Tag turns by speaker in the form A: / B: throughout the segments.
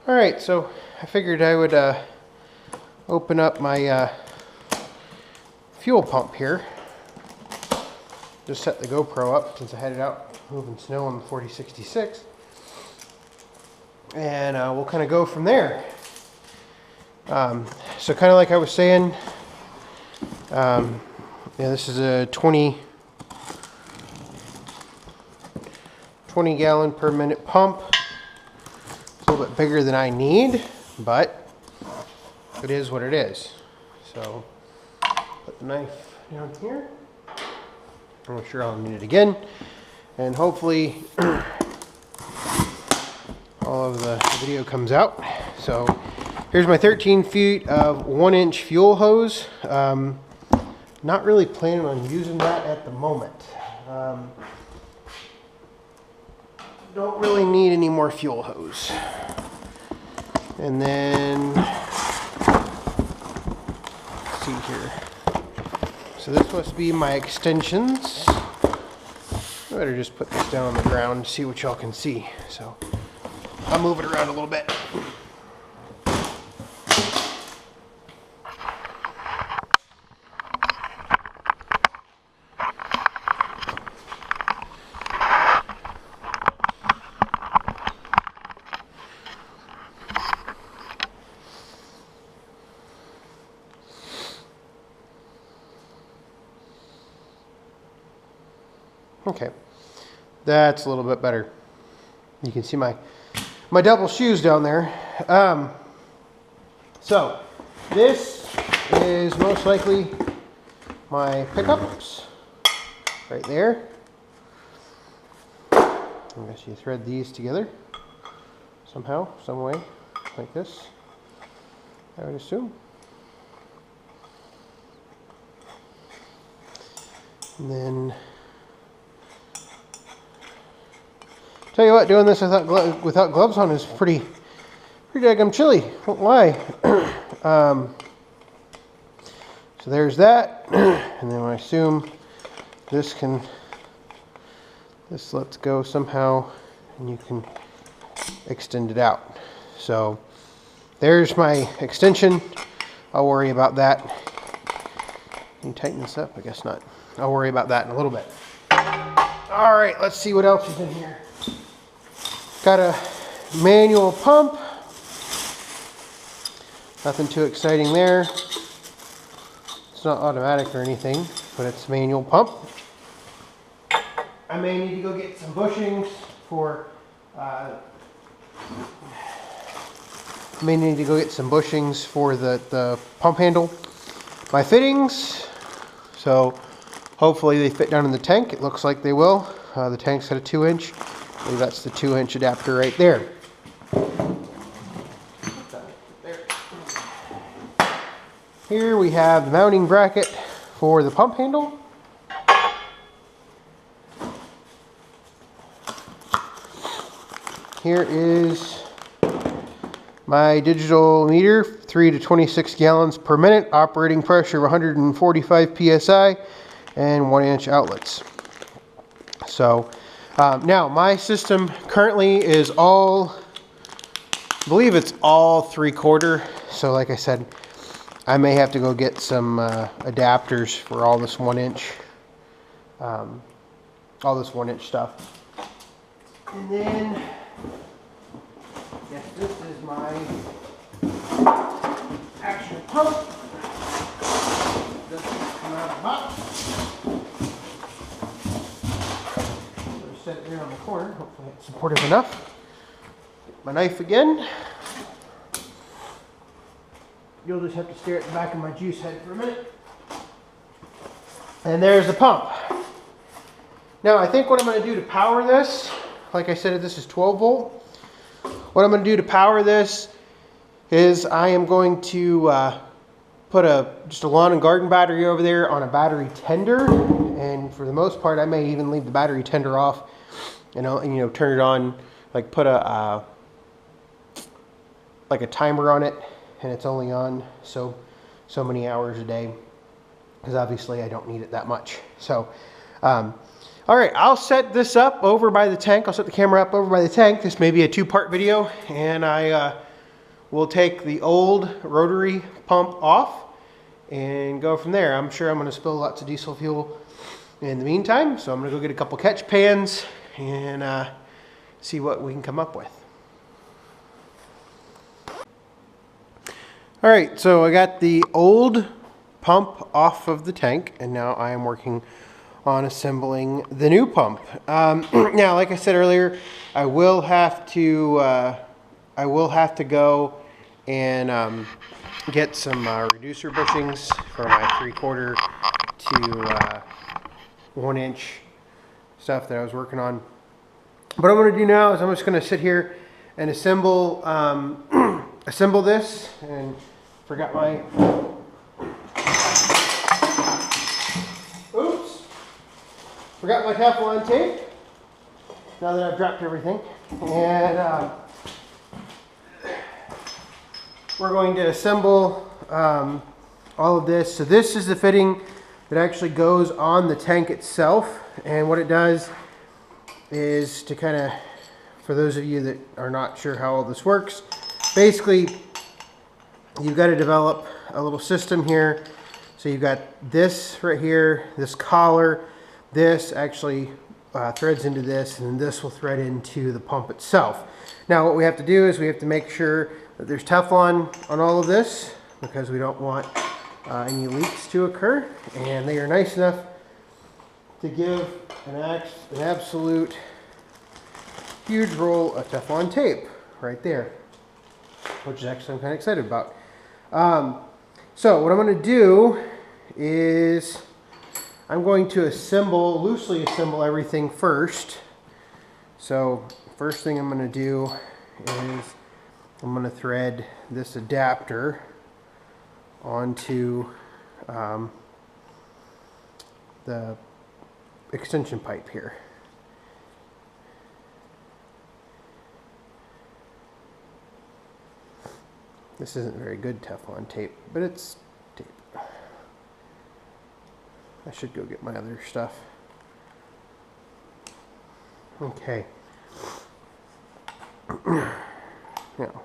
A: Alright, so I figured I would open up my fuel pump here. Just set the GoPro up since I had it out moving snow on the 4066. And we'll kind of go from there. So kind of like I was saying, yeah, this is a 20 gallon per minute pump. It's a little bit bigger than I need, but it is what it is. So put the knife down here. I'm sure I'll need it again, and hopefully all of the video comes out. So here's my 13 feet of 1-inch fuel hose. Not really planning on using that at the moment. Don't really need any more fuel hose. And then, let's see here. So this must be my extensions. I better just put this down on the ground and see what y'all can see. So I'll move it around a little bit. Okay, that's a little bit better. You can see my double shoes down there. So this is most likely my pickups right there. I guess you thread these together somehow, some way, like this, I would assume. And then tell you what, doing this without gloves on is pretty daggum chilly. Won't lie. So there's that, and then I assume this lets go somehow, and you can extend it out. So there's my extension. I'll worry about that. Can you tighten this up? I guess not. I'll worry about that in a little bit. All right, let's see what else is in here. Got a manual pump. Nothing too exciting there. It's not automatic or anything, but it's a manual pump. I may need to go get some bushings for the pump handle. My fittings, so hopefully they fit down in the tank. It looks like they will. The tank's got a 2-inch. I believe that's the 2-inch adapter right there. Here we have the mounting bracket for the pump handle. Here is my digital meter, 3 to 26 gallons per minute, operating pressure of 145 psi, and 1-inch outlets. So now my system currently is I believe it's all 3/4. So like I said, I may have to go get some adapters for all this 1-inch, stuff. And then, yes, this is my actual pump. Doesn't come out of the box. Set it here on the corner. Hopefully it's supportive enough. Get my knife again. You'll just have to stare at the back of my juice head for a minute. And there's the pump. Now I think what I'm going to do to power this, like I said, this is 12 volt. What I'm going to do to power this is I am going to put just a lawn and garden battery over there on a battery tender. And for the most part, I may even leave the battery tender off and turn it on, like put a timer on it, and it's only on so many hours a day, because obviously I don't need it that much. So all right, I'll set this up over by the tank. I'll set the camera up over by the tank. This may be a 2-part video, and I we'll take the old rotary pump off and go from there. I'm sure I'm going to spill lots of diesel fuel in the meantime, so I'm going to go get a couple catch pans and see what we can come up with. All right, so I got the old pump off of the tank, and now I am working on assembling the new pump. Now, like I said earlier, I will have to go and get some reducer bushings for my 3/4 to 1 inch stuff that I was working on. What I'm going to do now is I'm just going to sit here and assemble assemble this. And forgot my forgot my Teflon tape. Now that I've dropped everything, and we're going to assemble all of this. So this is the fitting that actually goes on the tank itself, and what it does is to kind of, for those of you that are not sure how all this works, basically you've got to develop a little system here. So you've got this right here, this collar, this actually threads into this, and this will thread into the pump itself. Now what we have to do is we have to make sure that there's Teflon on all of this, because we don't want any leaks to occur, and they are nice enough to give an absolute huge roll of Teflon tape right there, which is actually I'm kind of excited about. So what I'm going to do is I'm going to loosely assemble everything first. So first thing I'm going to do is I'm going to thread this adapter onto the extension pipe here. This isn't very good Teflon tape, but it's tape. I should go get my other stuff. Okay. Now,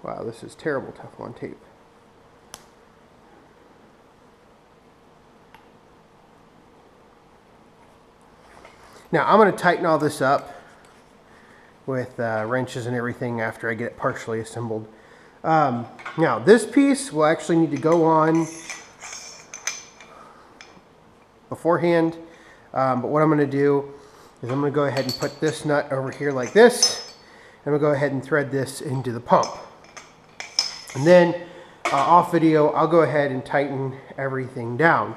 A: wow, this is terrible Teflon tape. Now I'm going to tighten all this up with wrenches and everything after I get it partially assembled. Now this piece will actually need to go on beforehand, but what I'm going to do is I'm going to go ahead and put this nut over here like this, and we'll go ahead and thread this into the pump. And then off video, I'll go ahead and tighten everything down.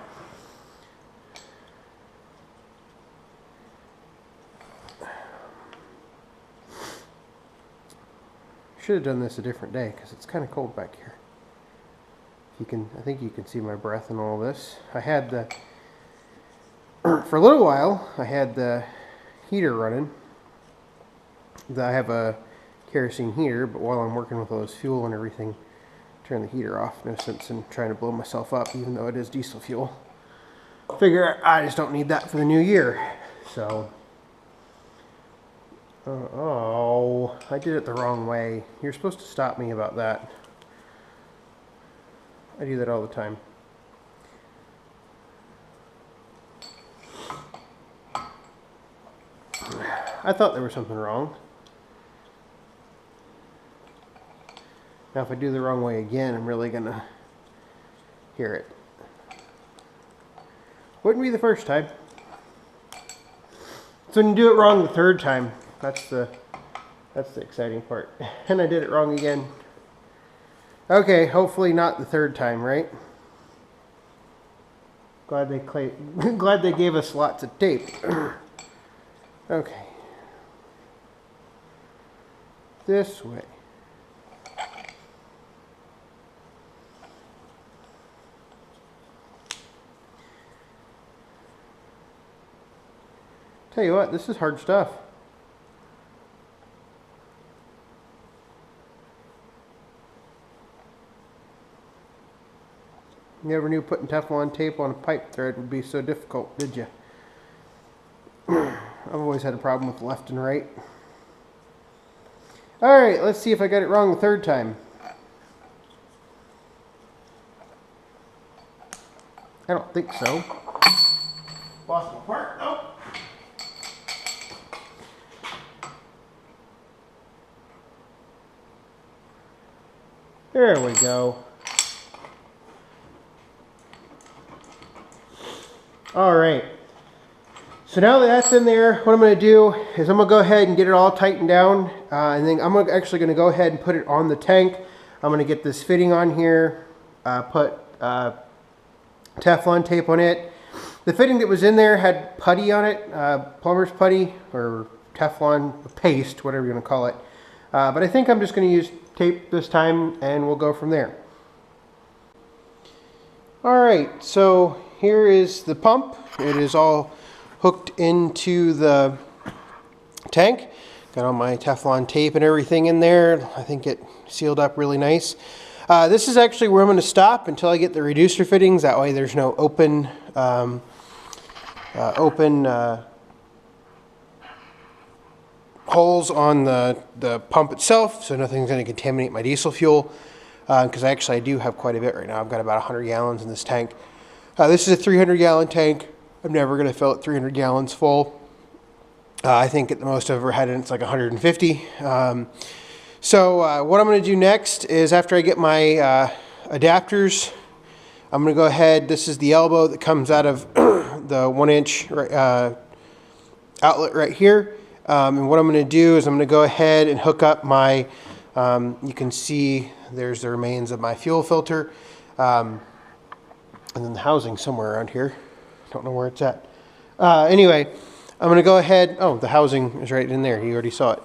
A: Should have done this a different day because it's kind of cold back here. I think you can see my breath in all this. I had for a little while, I had the heater running. I have a kerosene heater, but while I'm working with all this fuel and everything, turn the heater off. No sense in trying to blow myself up, even though it is diesel fuel. Figure I just don't need that for the new year. So, oh, I did it the wrong way. You're supposed to stop me about that. I do that all the time. I thought there was something wrong. Now if I do the wrong way again, I'm really gonna hear it. Wouldn't be the first time. So when you do it wrong the third time, that's the exciting part. And I did it wrong again. Okay, hopefully not the third time, right? Glad they gave us lots of tape. Okay. This way. Tell you what, this is hard stuff. You never knew putting Teflon tape on a pipe thread would be so difficult, did you? I've always had a problem with left and right. All right, let's see if I got it wrong the third time. I don't think so. Lost my part. Oh. There we go. All right. So now that that's in there, what I'm going to do is I'm going to go ahead and get it all tightened down. And then I'm actually going to go ahead and put it on the tank. I'm going to get this fitting on here, put Teflon tape on it. The fitting that was in there had putty on it, plumber's putty or Teflon paste, whatever you want to call it. But I think I'm just going to use tape this time and we'll go from there. All right, so here is the pump. It is all hooked into the tank. Got all my Teflon tape and everything in there. I think it sealed up really nice. This is actually where I'm going to stop until I get the reducer fittings. That way there's no open holes on the pump itself, so nothing's going to contaminate my diesel fuel, because I do have quite a bit right now. I've got about 100 gallons in this tank. This is a 300 gallon tank. I'm never going to fill it 300 gallons full. I think at the most I've ever had it, it's like 150. So what I'm going to do next is, after I get my adapters, I'm going to go ahead. This is the elbow that comes out of the 1-inch outlet right here. And what I'm going to do is I'm going to go ahead and hook up my, you can see there's the remains of my fuel filter. And then the housing somewhere around here. Don't know where it's at. Anyway, I'm going to go ahead. Oh, the housing is right in there. You already saw it.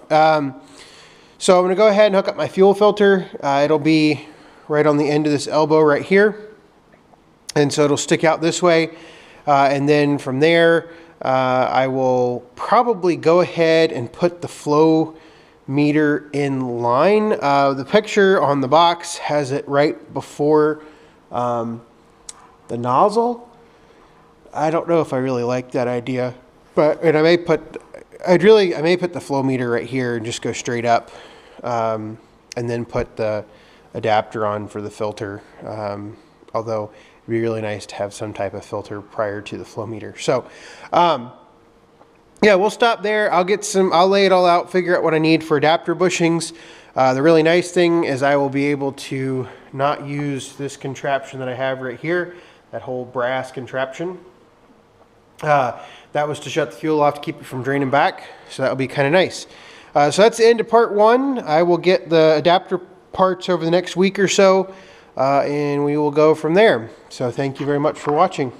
A: So I'm going to go ahead and hook up my fuel filter. It'll be right on the end of this elbow right here. And so it'll stick out this way. And then from there, I will probably go ahead and put the flow meter in line. The picture on the box has it right before the nozzle. I don't know if I really like that idea, but I may put the flow meter right here and just go straight up, and then put the adapter on for the filter. Although it'd be really nice to have some type of filter prior to the flow meter. So, yeah, we'll stop there. I'll lay it all out, figure out what I need for adapter bushings. The really nice thing is I will be able to not use this contraption that I have right here, that whole brass contraption. That was to shut the fuel off to keep it from draining back, so that will be kind of nice. So that's the end of part one. I will get the adapter parts over the next week or so, and we will go from there. So thank you very much for watching.